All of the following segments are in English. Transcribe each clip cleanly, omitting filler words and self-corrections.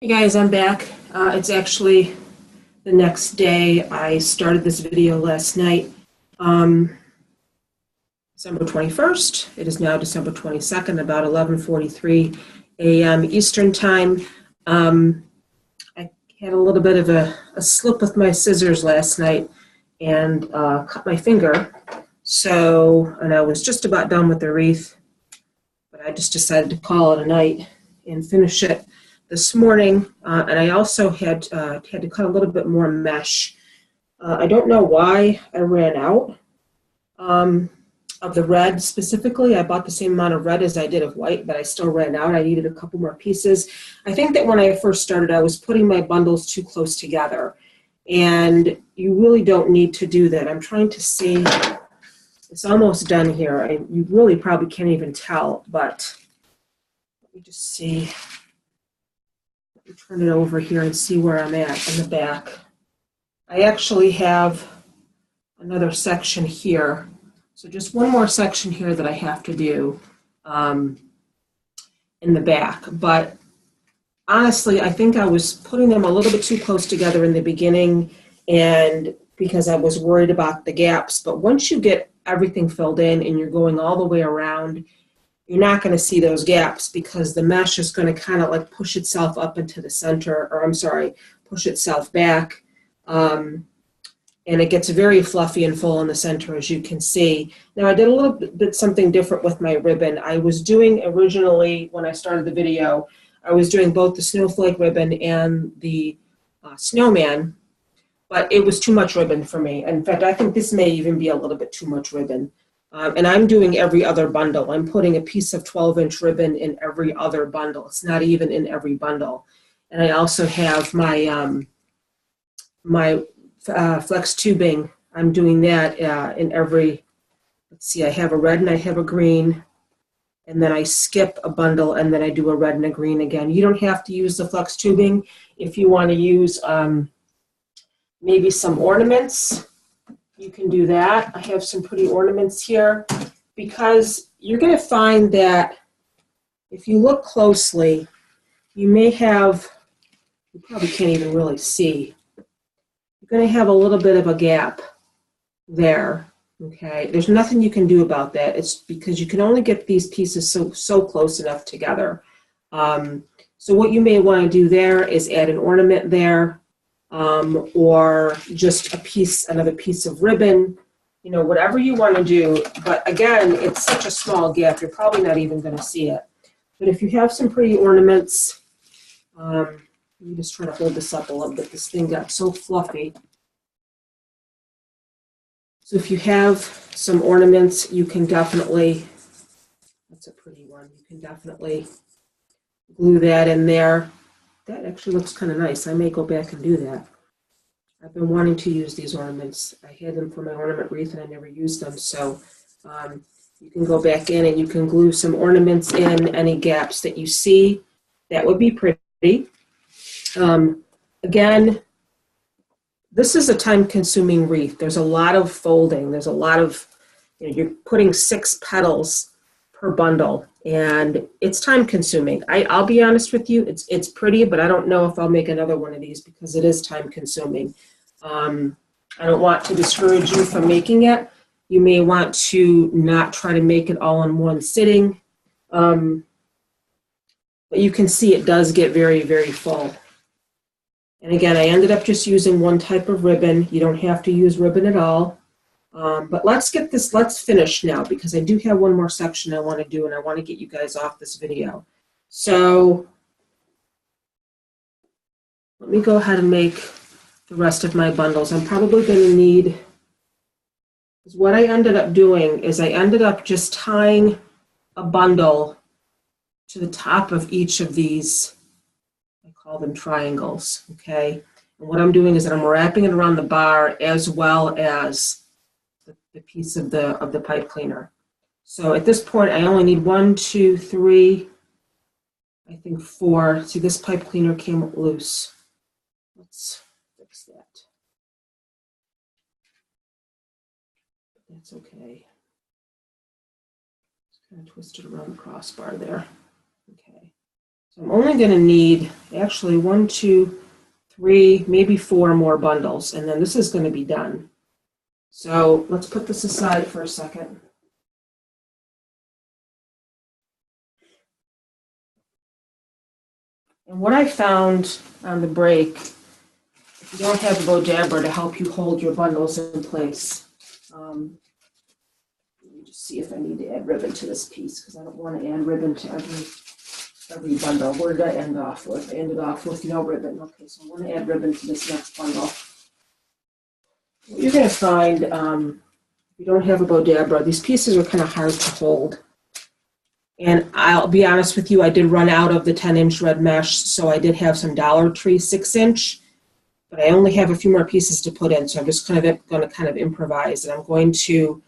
Hey guys, I'm back. It's actually the next day. I started this video last night, December 21st. It is now December 22nd, about 11:43 a.m. Eastern Time. I had a little bit of a slip with my scissors last night and cut my finger. And I was just about done with the wreath, but I just decided to call it a night and finish it this morning, and I also had to cut a little bit more mesh. I don't know why I ran out of the red specifically. I bought the same amount of red as I did of white, but I still ran out. I needed a couple more pieces. I think that when I first started, I was putting my bundles too close together, and you really don't need to do that. I'm trying to see. It's almost done here. You really probably can't even tell, but let me just see. Turn it over here and see where I'm at in the back. I actually have another section here. So just one more section here that I have to do in the back. But honestly, I think I was putting them a little bit too close together in the beginning, and because I was worried about the gaps. But once you get everything filled in and you're going all the way around, you're not going to see those gaps because the mesh is going to kind of like push itself up into the center, or I'm sorry, push itself back. And it gets very fluffy and full in the center, as you can see. Now, I did a little bit something different with my ribbon. I was doing originally, when I started the video, I was doing both the snowflake ribbon and the snowman, but it was too much ribbon for me. In fact, I think this may even be a little bit too much ribbon. And I'm doing every other bundle. I'm putting a piece of 12-inch ribbon in every other bundle. It's not even in every bundle. And I also have my flex tubing. I'm doing that in every, let's see, I have a red and I have a green, and then I skip a bundle and then I do a red and a green again. You don't have to use the flex tubing if you want to use maybe some ornaments. You can do that. I have some pretty ornaments here, because you're going to find that if you look closely, you may have, you probably can't even really see, you're going to have a little bit of a gap there. Okay, there's nothing you can do about that. It's because you can only get these pieces so close enough together. So what you may want to do there is add an ornament there. Or just another piece of ribbon, you know, whatever you want to do. But again, it's such a small gap, you're probably not even going to see it. But if you have some pretty ornaments, let me just try to hold this up a little bit. This thing got so fluffy. So if you have some ornaments, you can definitely, that's a pretty one, you can definitely glue that in there. That actually looks kind of nice. I may go back and do that. I've been wanting to use these ornaments. I had them for my ornament wreath and I never used them. So you can go back in and you can glue some ornaments in any gaps that you see. That would be pretty. Again, this is a time-consuming wreath. There's a lot of folding. There's a lot of, you know, you're putting 6 petals per bundle, and it's time consuming. I'll be honest with you, it's pretty, but I don't know if I'll make another one of these because it is time consuming. I don't want to discourage you from making it. You may want to not try to make it all in one sitting. But you can see it does get very, very full. And again, I ended up just using one type of ribbon. You don't have to use ribbon at all. But let's finish now, because I do have one more section I want to do, and I want to get you guys off this video. So let me go ahead and make the rest of my bundles. I'm probably going to need, because what I ended up doing is I ended up just tying a bundle to the top of each of these, I call them triangles, okay? And what I'm doing is that I'm wrapping it around the bar as well as the piece of the pipe cleaner. So at this point, I only need 1, 2, 3, I think 4. See, this pipe cleaner came loose. Let's fix that. That's okay. Just kind of twist it around the crossbar there. Okay. So I'm only going to need actually 1, 2, 3, maybe 4 more bundles, and then this is going to be done. So let's put this aside for a second. And what I found on the break, if you don't have a Bodabra to help you hold your bundles in place, let me just see if I need to add ribbon to this piece, because I don't want to add ribbon to every bundle. Where did I end off with? I ended off with no ribbon. Okay, so I want to add ribbon to this next bundle. What you're going to find, if you don't have a Bodabra, these pieces are kind of hard to hold. And I'll be honest with you, I did run out of the 10-inch red mesh, so I did have some Dollar Tree 6-inch, but I only have a few more pieces to put in, so I'm just going to improvise. And I'm going to,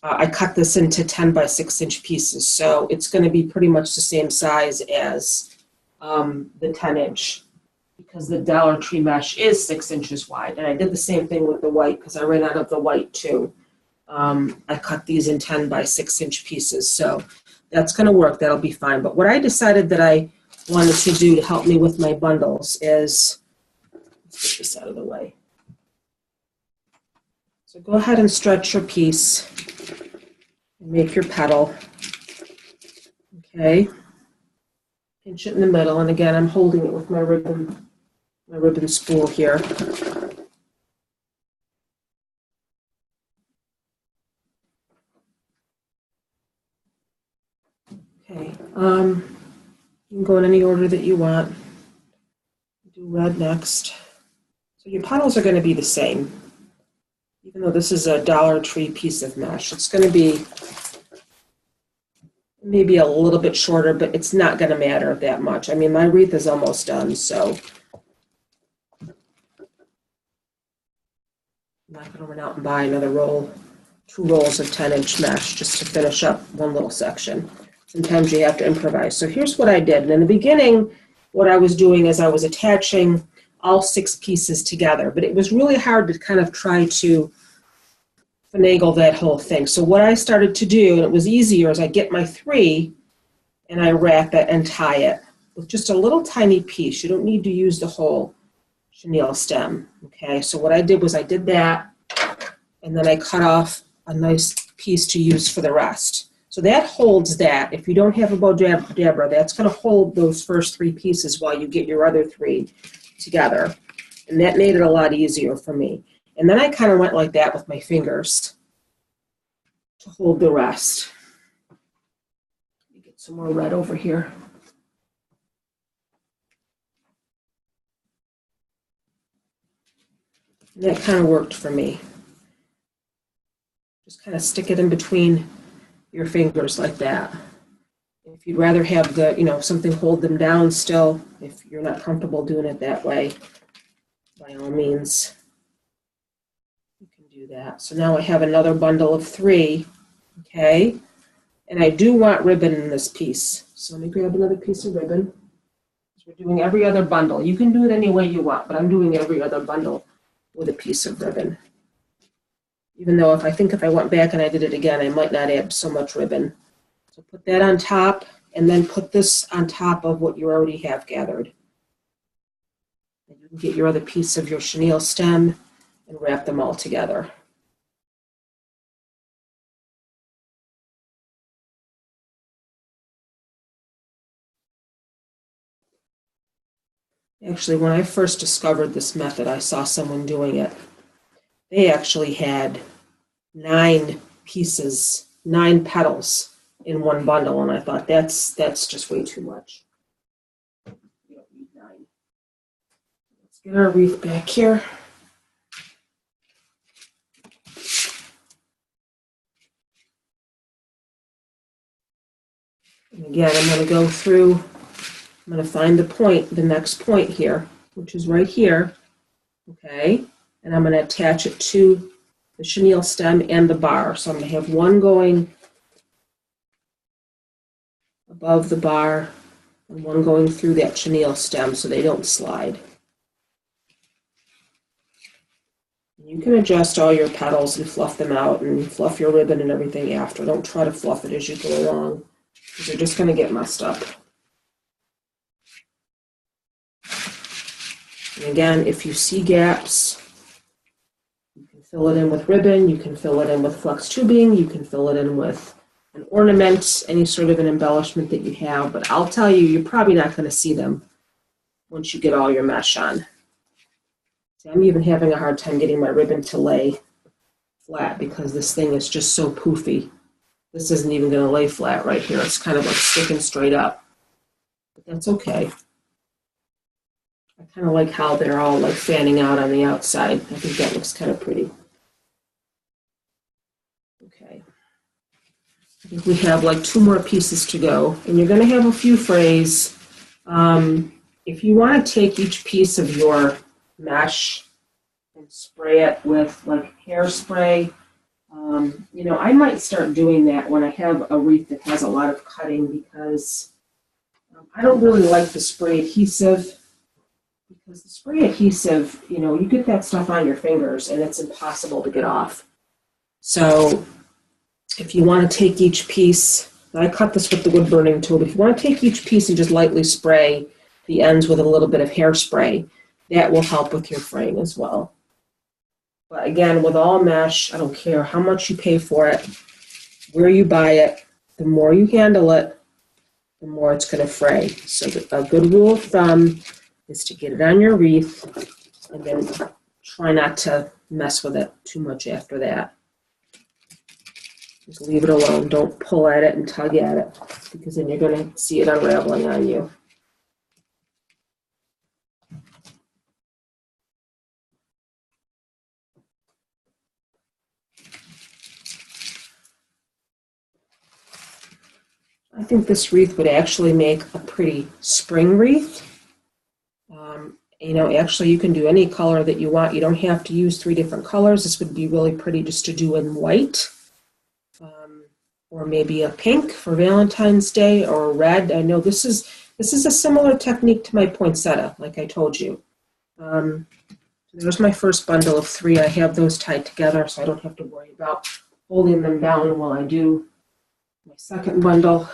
I cut this into 10 by 6-inch pieces, so it's going to be pretty much the same size as the 10-inch, because the Dollar Tree mesh is 6 inches wide. And I did the same thing with the white, because I ran out of the white too. I cut these in 10 by 6-inch pieces, so that's going to work. That'll be fine. But what I decided that I wanted to do to help me with my bundles is, let's get this out of the way. So go ahead and stretch your piece and make your petal. Okay. Pinch it in the middle, and again, I'm holding it with my ribbon spool here. Okay, you can go in any order that you want. Do red next. So your petals are going to be the same, even though this is a Dollar Tree piece of mesh. It's going to be maybe a little bit shorter, but it's not going to matter that much. I mean, my wreath is almost done, so I'm not going to run out and buy another roll, 2 rolls of 10-inch mesh just to finish up one little section. Sometimes you have to improvise. So here's what I did. And in the beginning, what I was doing is I was attaching all 6 pieces together, but it was really hard to kind of try to finagle that whole thing. So what I started to do, and it was easier, is I get my 3 and I wrap it and tie it with just a little tiny piece. You don't need to use the whole chenille stem. Okay, so what I did was I did that, and then I cut off a nice piece to use for the rest. So that holds that. If you don't have a Bodabra, that's going to hold those first 3 pieces while you get your other 3 together. And that made it a lot easier for me. And then I kind of went like that with my fingers to hold the rest. Let me get some more red over here. And that kind of worked for me. Just kind of stick it in between your fingers like that. If you'd rather have the, something hold them down still, if you're not comfortable doing it that way, by all means, you can do that. So now I have another bundle of 3, okay? And I do want ribbon in this piece. So let me grab another piece of ribbon. We're doing every other bundle. You can do it any way you want, but I'm doing every other bundle with a piece of ribbon. Even though if I went back and I did it again, I might not add so much ribbon. So put that on top, and then put this on top of what you already have gathered. And you can get your other piece of your chenille stem and wrap them all together. Actually, when I first discovered this method, I saw someone doing it. They actually had 9 pieces, 9 petals in one bundle, and I thought that's just way too much. You don't need 9. Let's get our wreath back here. And again, I'm going to go through, I'm going to find the next point here, which is right here, okay? And I'm going to attach it to the chenille stem and the bar. So I'm going to have one going above the bar and one going through that chenille stem so they don't slide. You can adjust all your petals and fluff them out and fluff your ribbon and everything after. Don't try to fluff it as you go along, because you're just going to get messed up. And again, if you see gaps, you can fill it in with ribbon, you can fill it in with flex tubing, you can fill it in with an ornament, any sort of an embellishment that you have, but I'll tell you, you're probably not going to see them once you get all your mesh on. See, I'm even having a hard time getting my ribbon to lay flat because this thing is just so poofy. This isn't even going to lay flat right here. It's kind of like sticking straight up. But that's okay. I kind of like how they're all like fanning out on the outside. I think that looks kind of pretty. Okay. I think we have like 2 more pieces to go, and you're going to have a few frays. If you want to take each piece of your mesh and spray it with like hairspray, you know, I might start doing that when I have a wreath that has a lot of cutting because I don't really like the spray adhesive. Because the spray adhesive, you know, you get that stuff on your fingers and it's impossible to get off. So if you want to take each piece, I cut this with the wood burning tool, but if you want to take each piece and just lightly spray the ends with a little bit of hairspray, that will help with your fraying as well. But again, with all mesh, I don't care how much you pay for it, where you buy it, the more you handle it, the more it's going to fray. So a good rule of thumb is to get it on your wreath and then try not to mess with it too much after that. Just leave it alone. Don't pull at it and tug at it because then you're going to see it unraveling on you. I think this wreath would actually make a pretty spring wreath. You know, actually you can do any color that you want. You don't have to use 3 different colors. This would be really pretty just to do in white. Or maybe a pink for Valentine's Day, or a red. I know this is a similar technique to my poinsettia, like I told you. There's my first bundle of 3. I have those tied together, so I don't have to worry about holding them down while I do my second bundle.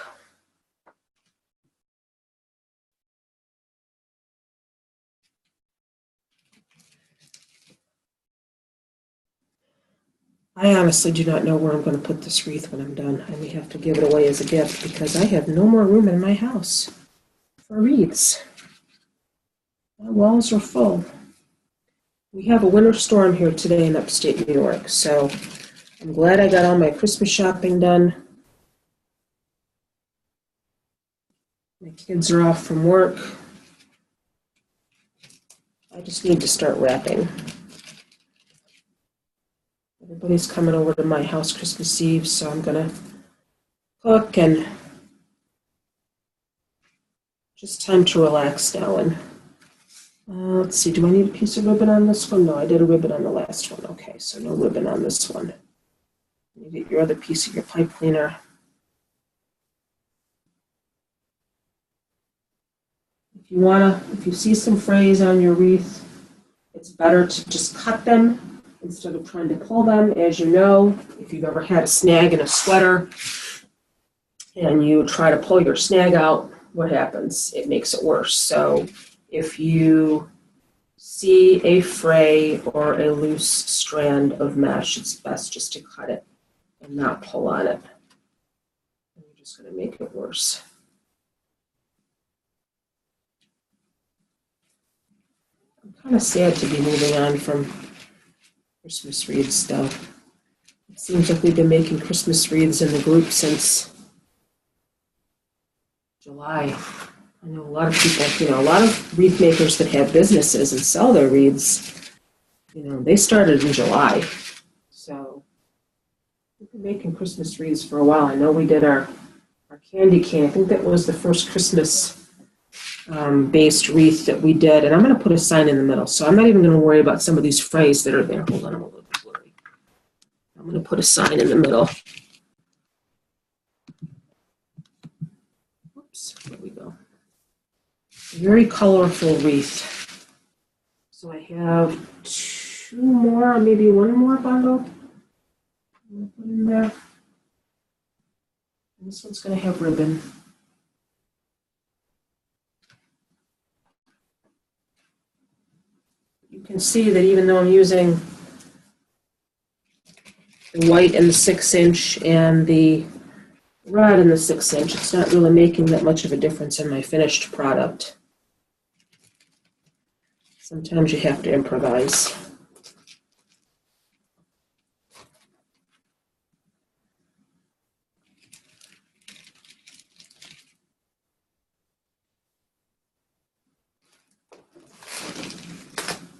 I honestly do not know where I'm going to put this wreath when I'm done. I may have to give it away as a gift because I have no more room in my house for wreaths. My walls are full. We have a winter storm here today in upstate New York, so I'm glad I got all my Christmas shopping done. My kids are off from work. I just need to start wrapping. Everybody's coming over to my house Christmas Eve, so I'm going to cook and just time to relax now. And let's see, do I need a piece of ribbon on this one? No, I did a ribbon on the last one. Okay, so no ribbon on this one. You get your other piece of your pipe cleaner. If you see some frays on your wreath, it's better to just cut them instead of trying to pull them. As you know, if you've ever had a snag in a sweater and you try to pull your snag out, what happens? It makes it worse. So if you see a fray or a loose strand of mesh, it's best just to cut it and not pull on it. And you're just going to make it worse. I'm kind of sad to be moving on from Christmas wreath stuff. It seems like we've been making Christmas wreaths in the group since July. I know a lot of people, a lot of wreath makers that have businesses and sell their wreaths, they started in July. So we've been making Christmas wreaths for a while. I know we did our candy cane. I think that was the first Christmas based wreath that we did, and I'm going to put a sign in the middle, so I'm not even going to worry about some of these frays that are there. Hold on, I'm a little bit blurry. I'm going to put a sign in the middle. Oops, there we go. A very colorful wreath. So I have 2 more, maybe 1 more bundle. I'm going to put in there. And this one's going to have ribbon. you can see that even though I'm using the white in the 6" and the red in the 6", it's not really making that much of a difference in my finished product. Sometimes you have to improvise.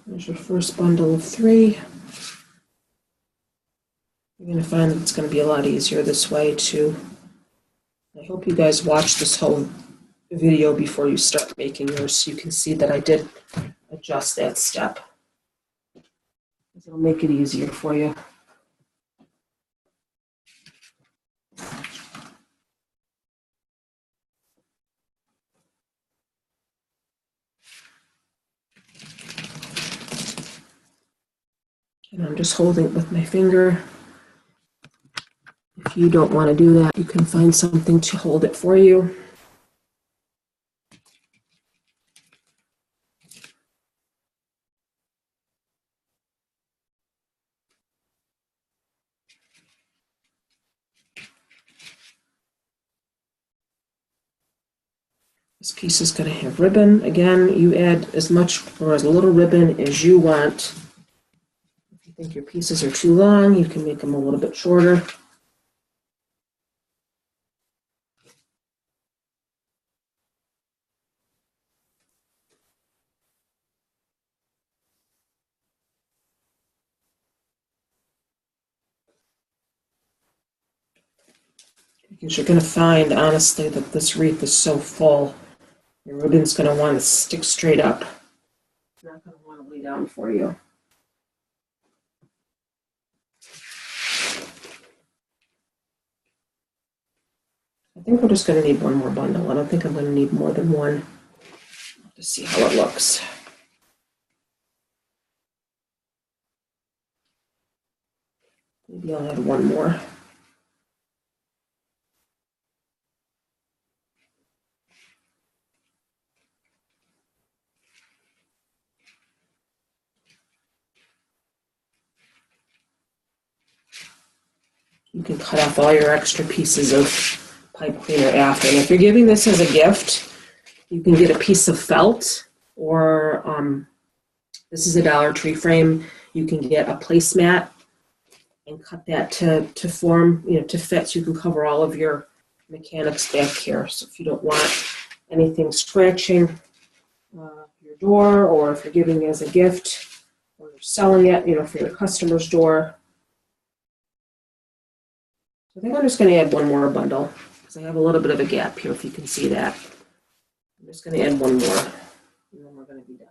There's your first bundle of 3. You're going to find that it's going to be a lot easier this way too. I hope you guys watch this whole video before you start making yours so you can see that I did adjust that step. It'll make it easier for you. And I'm just holding it with my finger. If you don't want to do that, you can find something to hold it for you. This piece is going to have ribbon. Again, you add as much or as little ribbon as you want. If you think your pieces are too long, you can make them a little bit shorter. Because you're going to find, honestly, that this wreath is so full. Your ribbon's going to want to stick straight up. It's not going to want to lay down for you. I think we're just going to need one more bundle. I don't think I'm going to need more than one. To see how it looks. Maybe I'll add one more. You can cut off all your extra pieces of pipe cleaner after. And if you're giving this as a gift, you can get a piece of felt, or this is a Dollar Tree frame. You can get a placemat and cut that to form, to fit, so you can cover all of your mechanics back here. So if you don't want anything scratching your door, or if you're giving it as a gift, or you're selling it, for your customer's door. So I think I'm just going to add one more bundle because I have a little bit of a gap here, if you can see that. I'm just going to add one more, and then we're going to be done.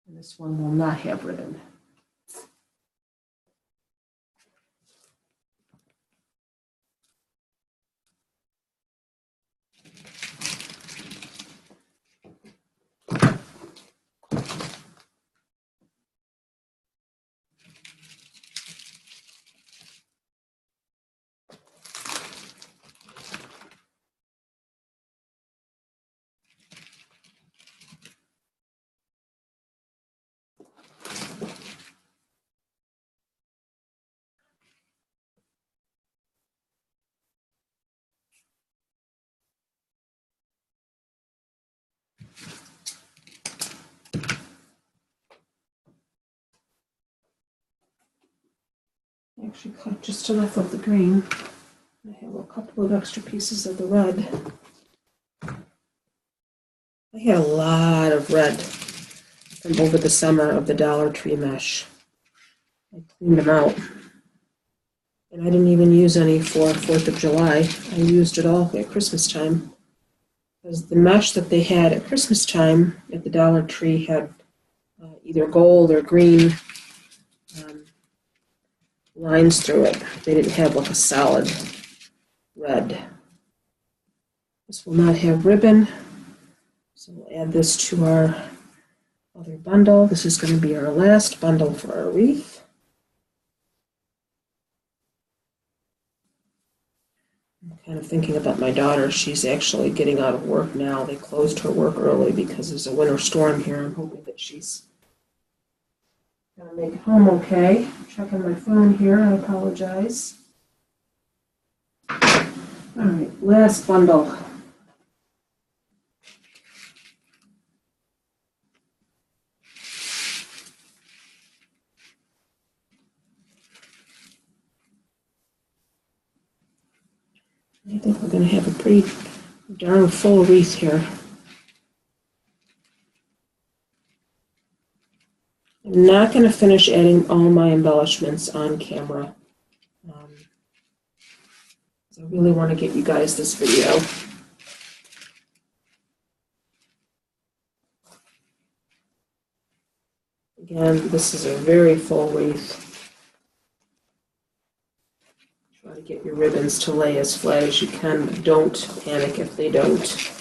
And this one will not have ribbon. I actually cut just enough of the green. I have a couple of extra pieces of the red. I had a lot of red from over the summer of the Dollar Tree mesh. I cleaned them out. And I didn't even use any for 4th of July. I used it all at Christmas time. Because the mesh that they had at Christmas time at the Dollar Tree had either gold or green lines through it. They didn't have like a solid red. This will not have ribbon. So we'll add this to our other bundle. This is going to be our last bundle for our wreath. kind of thinking about my daughter. She's actually getting out of work now. They closed her work early because there's a winter storm here. I'm hoping that she's going to make it home okay. I'm checking my phone here. I apologize. All right, last bundle. I think we're going to have a pretty darn full wreath here. I'm not going to finish adding all my embellishments on camera. I really want to get you guys this video. Again, this is a very full wreath. Try to get your ribbons to lay as flat as you can, but don't panic if they don't.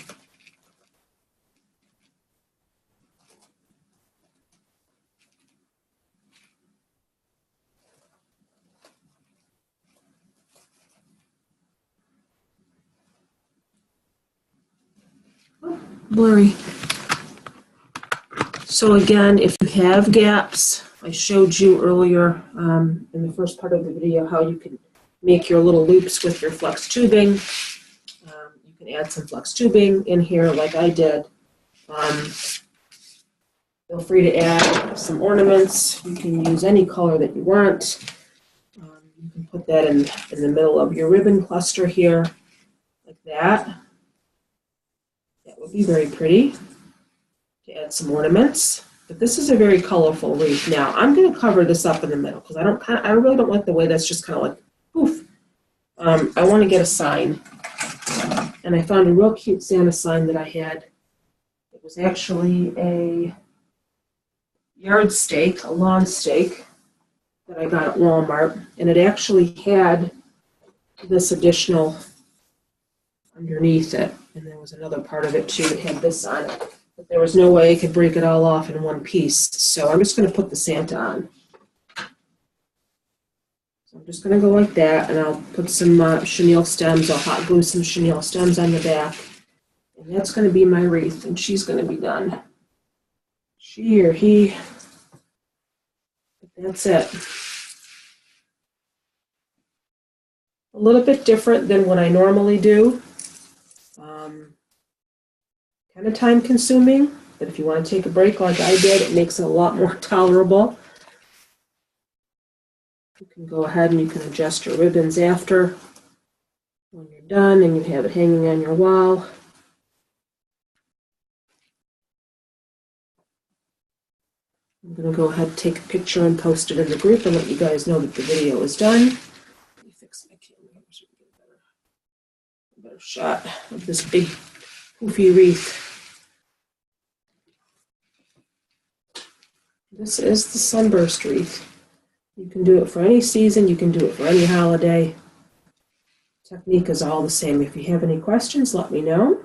Blurry. So again, if you have gaps, I showed you earlier in the first part of the video how you can make your little loops with your flex tubing. You can add some flex tubing in here like I did. Feel free to add some ornaments. You can use any color that you want. You can put that in the middle of your ribbon cluster here, like that. That would be very pretty to add some ornaments. But this is a very colorful wreath. Now I'm going to cover this up in the middle because I really don't like the way that's just kind of like poof. I want to get a sign, and I found a real cute Santa sign that I had. It was actually a yard stake, a lawn stake that I got at Walmart, and it actually had this additional underneath it, and there was another part of it too that had this on it. But there was no way I could break it all off in one piece, so I'm just going to put the Santa on. So I'm just going to go like that, and I'll put some chenille stems. I'll hot glue some chenille stems on the back, and that's going to be my wreath, and she's going to be done. She or he, but that's it. A little bit different than what I normally do. Kind of time consuming, but if you want to take a break like I did, it makes it a lot more tolerable. You can go ahead and you can adjust your ribbons after when you're done and you have it hanging on your wall. I'm going to go ahead and take a picture and post it in the group and let you guys know that the video is done. Let me fix my camera so we get a better shot of this big poofy wreath. This is the Sunburst wreath. You can do it for any season, you can do it for any holiday. Technique is all the same. If you have any questions, let me know.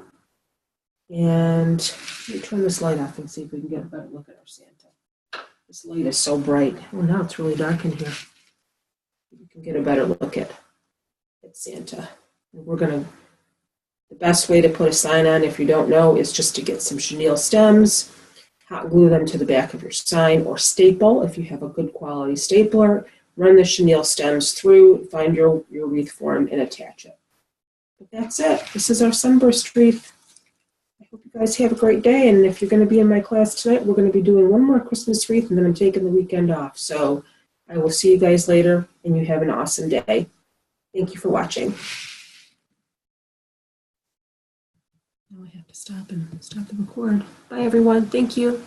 And let me turn this light off and see if we can get a better look at our Santa. This light is so bright. Oh, now it's really dark in here. You can get a better look at Santa. And the best way to put a sign on, if you don't know, is just to get some chenille stems, hot glue them to the back of your sign, or staple. If you have a good quality stapler, run the chenille stems through, find your wreath form, and attach it. But that's it. This is our Sunburst wreath. I hope you guys have a great day, and if you're going to be in my class tonight, we're going to be doing one more Christmas wreath, and then I'm taking the weekend off. So I will see you guys later, and you have an awesome day. Thank you for watching. Now I have to stop the record. Bye, everyone. Thank you.